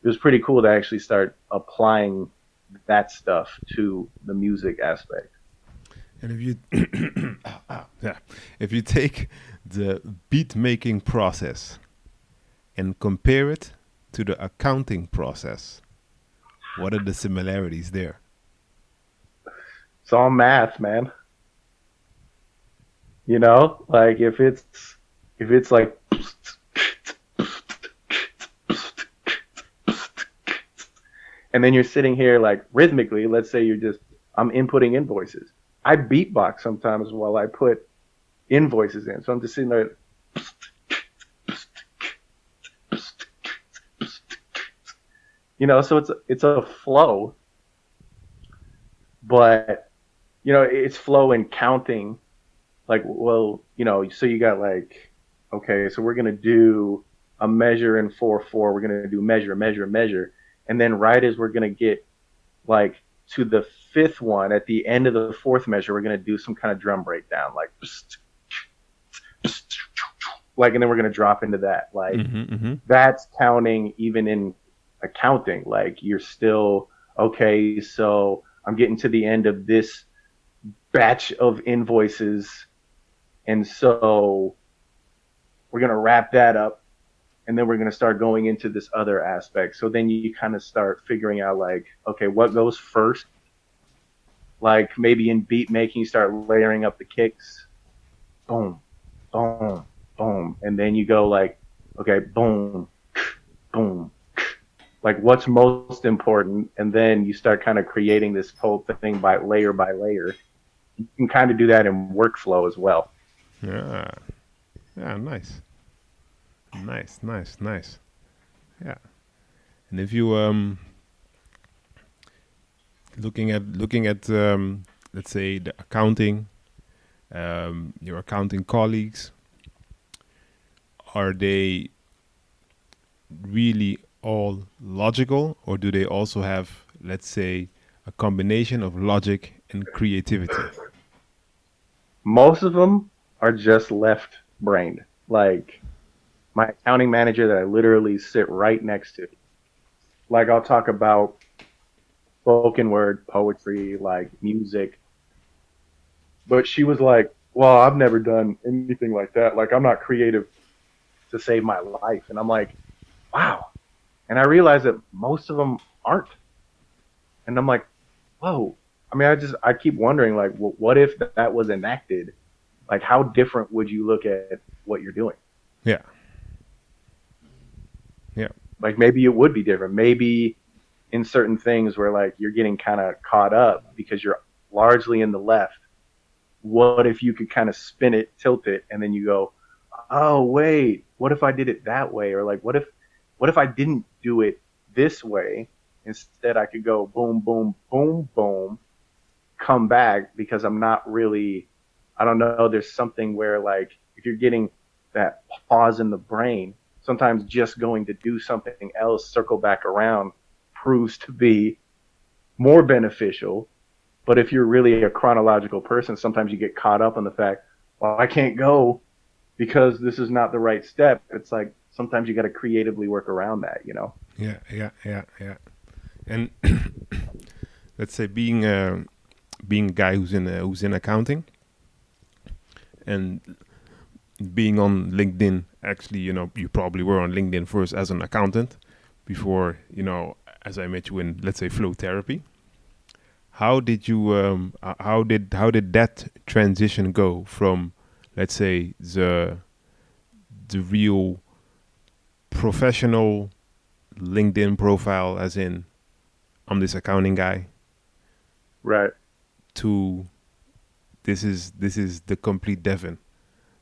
was pretty cool to actually start applying. that stuff to the music aspect. And if you yeah, if you take the beat making process and compare it to the accounting process, what are the similarities there? It's all math, man. You know, like if it's like and then you're sitting here like rhythmically, let's say I'm inputting invoices. I beatbox sometimes while I put invoices in. So I'm just sitting there, you know, so it's a flow, but you know, it's flow and counting. Like, well, you know, so you got like, okay, so we're gonna do a measure in 4/4. We're gonna do measure, measure, measure, and then right as we're gonna get like to the fifth one, at the end of the fourth measure, we're gonna do some kind of drum breakdown, like, and then we're gonna drop into that. Like, that's counting even in accounting. Like, you're still okay. So I'm getting to the end of this batch of invoices, and so we're gonna wrap that up, and then we're going to start going into this other aspect. So then you kind of start figuring out like, okay, what goes first? Like maybe in beat making, you start layering up the kicks, boom, boom, boom, and then you go like, okay, boom, boom, like what's most important, and then you start kind of creating this whole thing by layer. You can kind of do that in workflow as well. Yeah, yeah, nice, nice, nice, nice. Yeah, and if you looking at let's say the accounting, your accounting colleagues, are they really all logical, or do they also have, let's say, a combination of logic and creativity? Most of them are just left brained. Like my accounting manager that I literally sit right next to. Like I'll talk about spoken word, poetry, like music. But she was like, well, I've never done anything like that. Like I'm not creative to save my life. And I'm like, wow. And I realized that most of them aren't. And I'm like, whoa. I mean, I keep wondering, like, well, what if that was enacted? Like, how different would you look at what you're doing? Yeah, yeah, Like, maybe it would be different. Maybe in certain things where, like, you're getting kind of caught up because you're largely in the left. What if you could kind of spin it, tilt it, and then you go, oh, wait, what if I did it that way? Or, like, what if I didn't do it this way? Instead, I could go boom, boom, boom, boom, come back because I'm not really, I don't know, there's something where like if you're getting that pause in the brain, sometimes just going to do something else, circle back around, proves to be more beneficial. But if you're really a chronological person, sometimes you get caught up on the fact, well, I can't go because this is not the right step. It's like sometimes you got to creatively work around that, you know? yeah, yeah, yeah, yeah. And let's say being a guy who's in accounting, and being on LinkedIn. Actually, you probably were on LinkedIn first as an accountant before, as I met you in, let's say, flow therapy. How did you how did that transition go from, let's say, the real professional LinkedIn profile, as in I'm this accounting guy, Right. to this is the complete Devin,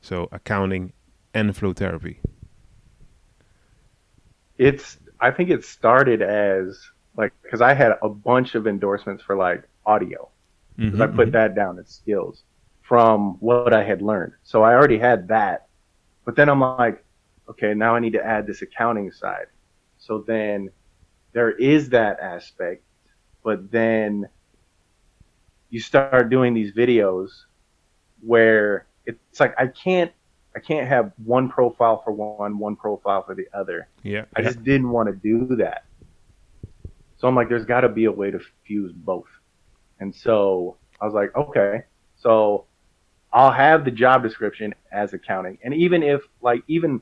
so accounting and flow therapy? I think it started as like, because I had a bunch of endorsements for like audio, because I put Mm-hmm. that down as skills from what I had learned. So I already had that. But then I'm like, okay, now I need to add this accounting side. So then there is that aspect, but then you start doing these videos where it's like I can't have one profile for one profile for the other. Yeah, I yeah, just didn't want to do that. So I'm like, there's got to be a way to fuse both. And so I was like, okay, so I'll have the job description as accounting. And even if like even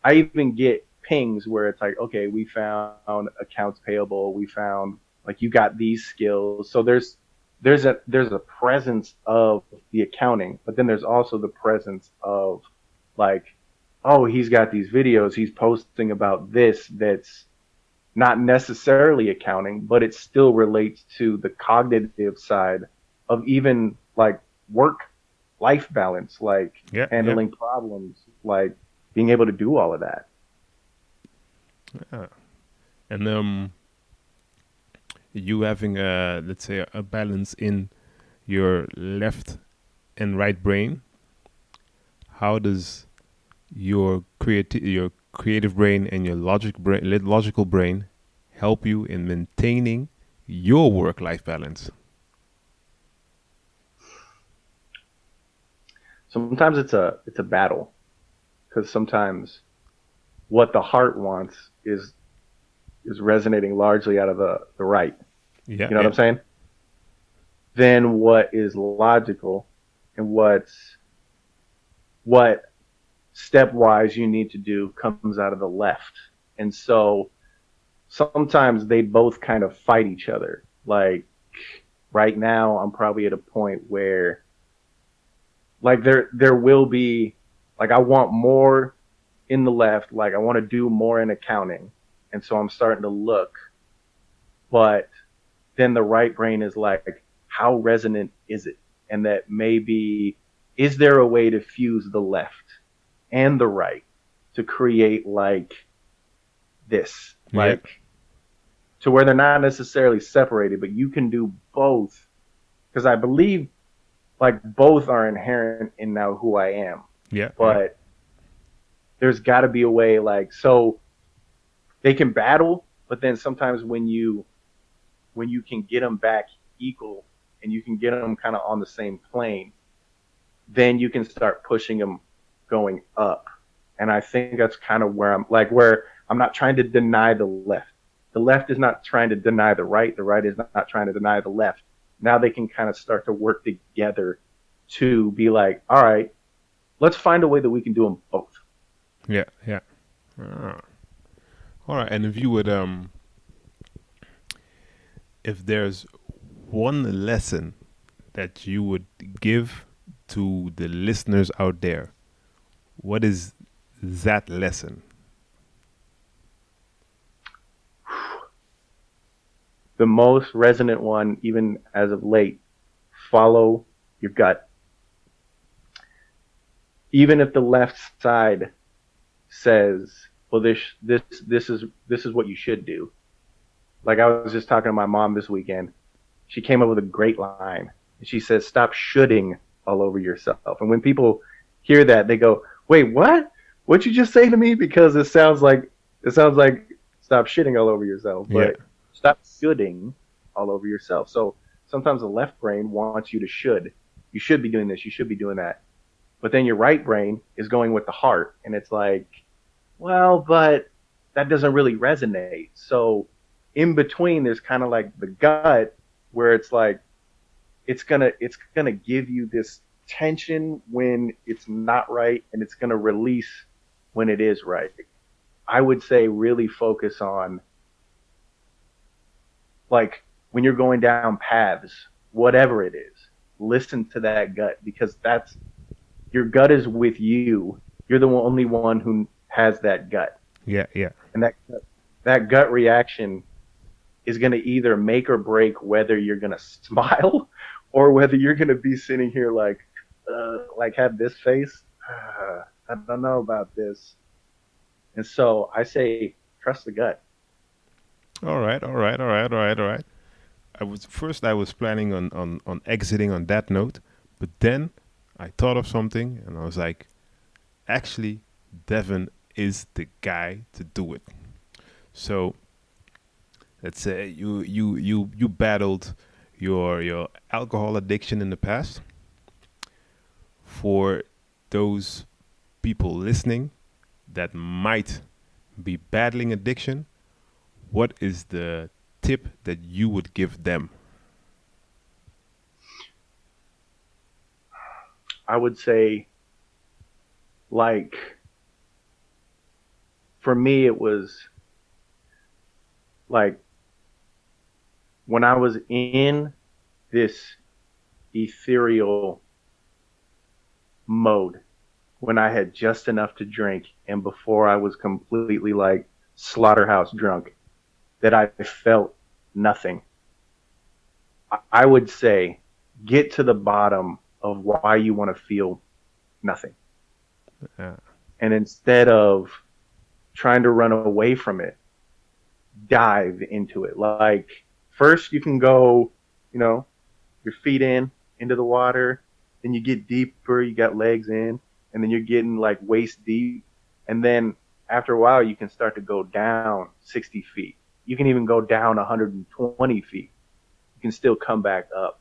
I even get pings where it's like, okay, we found accounts payable, we found like you got these skills. So there's a presence of the accounting, but then there's also the presence of like, oh, he's got these videos, he's posting about this that's not necessarily accounting, but it still relates to the cognitive side of even like work life balance, like Yeah, yeah. handling problems, like being able to do all of that. Ah. And you having a, let's say, a balance in your left and right brain. How does your creative brain and your logical brain help you in maintaining your work life balance? Sometimes it's a battle because sometimes what the heart wants is resonating largely out of the right. Yeah, You know what yeah, I'm saying? Then what is logical and what stepwise you need to do comes out of the left. And so sometimes they both kind of fight each other. Like right now I'm probably at a point where like there will be like I want more in the left, like I want to do more in accounting. And so I'm starting to look, but then the right brain is like, how resonant is it? And that maybe, is there a way to fuse the left and the right to create like this? yeah, Like, to where they're not necessarily separated, but you can do both. Because I believe like both are inherent in now who I am. yeah, yeah, But there's got to be a way, like, so they can battle, but then sometimes when you can get them back equal and you can get them kind of on the same plane, then you can start pushing them going up. And I think that's kind of where I'm not trying to deny the left. The left is not trying to deny the right. The right is not trying to deny the left. Now they can kind of start to work together to be like, all right, let's find a way that we can do them both. yeah, yeah. Ah. All right. And if you would, if there's one lesson that you would give to the listeners out there, what is that lesson? The most resonant one, even as of late, follow your gut. Even if the left side says, well, this is what you should do. Like I was just talking to my mom this weekend. She came up with a great line. She says, "Stop shooting all over yourself." And when people hear that, they go, "Wait, what? What'd you just say to me?" Because it sounds like stop shitting all over yourself, Yeah, but stop shoulding all over yourself. So sometimes the left brain wants you to should. You should be doing this. You should be doing that. But then your right brain is going with the heart, and it's like, well, but that doesn't really resonate. So in between, there's kind of like the gut where it's like it's gonna give you this tension when it's not right, and it's gonna release when it is right. I would say really focus on like when you're going down paths, whatever it is, listen to that gut because that's your gut is with you. You're the only one who has that gut, yeah, yeah, and that gut reaction is going to either make or break whether you're going to smile or whether you're going to be sitting here like have this face. I don't know about this. And so I say, trust the gut. all right, all right, all right, all right, all right. I was planning on exiting on that note, but then I thought of something and I was like, actually, Devin is the guy to do it. So let's say you battled your alcohol addiction in the past. For those people listening that might be battling addiction, what is the tip that you would give them? I would say, like, for me, it was like when I was in this ethereal mode, when I had just enough to drink and before I was completely like slaughterhouse drunk, that I felt nothing. I would say get to the bottom of why you want to feel nothing. Yeah. And instead of trying to run away from it, dive into it. Like, first you can go, your feet into the water, then you get deeper, you got legs in, and then you're getting like waist deep. And then after a while, you can start to go down 60 feet. You can even go down 120 feet. You can still come back up.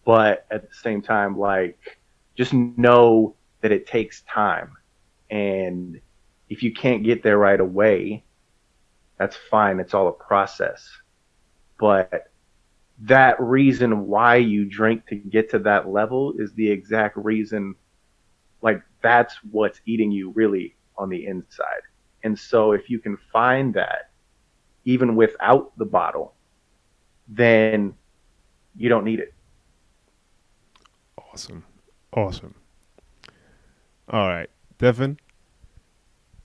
But at the same time, like, just know that it takes time. And if you can't get there right away, that's fine. It's all a process. But that reason why you drink to get to that level is the exact reason, like, that's what's eating you really on the inside. And so if you can find that, even without the bottle, then you don't need it. Awesome. All right, Devin,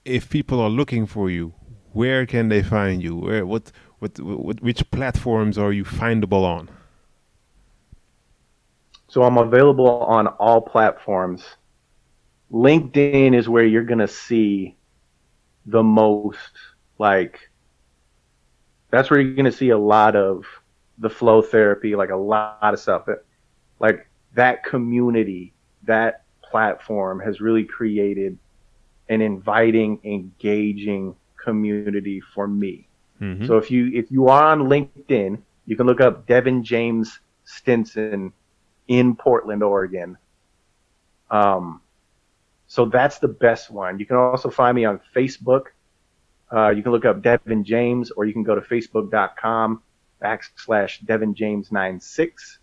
if people are looking for you, where can they find you? Which platforms are you findable on? So I'm available on all platforms. LinkedIn is where you're going to see the most, like, that's where you're going to see a lot of the flow therapy, like a lot of stuff. Like, that community, that platform has really created an inviting, engaging community for me. Mm-hmm. So if you are on LinkedIn, you can look up Devin James Stinson in Portland, Oregon. So that's the best one. You can also find me on Facebook. You can look up Devin James, or you can go to facebook.com/Devin James 96.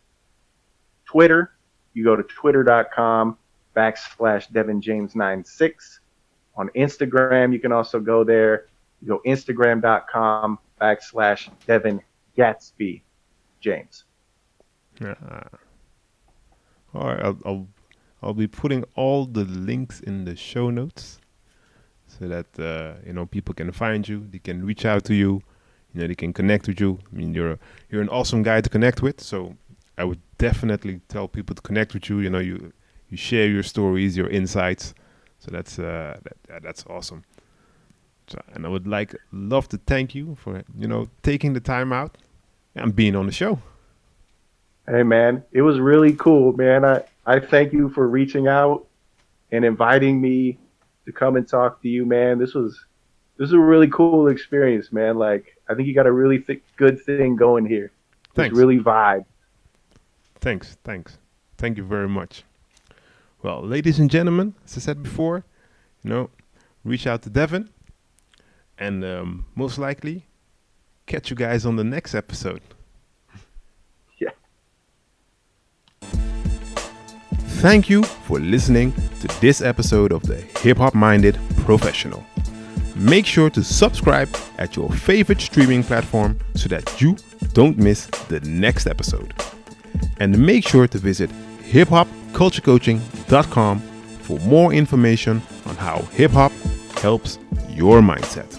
Twitter, you go to twitter.com/Devin James 96. On Instagram, you can also go there. You go Instagram.com/Devin Gatsby James. All right, I'll be putting all the links in the show notes so that people can find you, they can reach out to you, they can connect with you. I mean, you're an awesome guy to connect with, so I would definitely tell people to connect with you. You share your stories, your insights, so that's awesome. So, and I would love to thank you for taking the time out and being on the show. Hey man, it was really cool, man. I thank you for reaching out and inviting me to come and talk to you, man. This was a really cool experience, man. Like, I think you got a really good thing going here. Thanks. It's really vibe. Thanks. Thank you very much. Well, ladies and gentlemen, as I said before, reach out to Devin, and most likely catch you guys on the next episode. Yeah. Thank you for listening to this episode of the HipHop Minded Professional. Make sure to subscribe at your favorite streaming platform so that you don't miss the next episode. And make sure to visit hiphopculturecoaching.com for more information on how hip hop helps your mindset.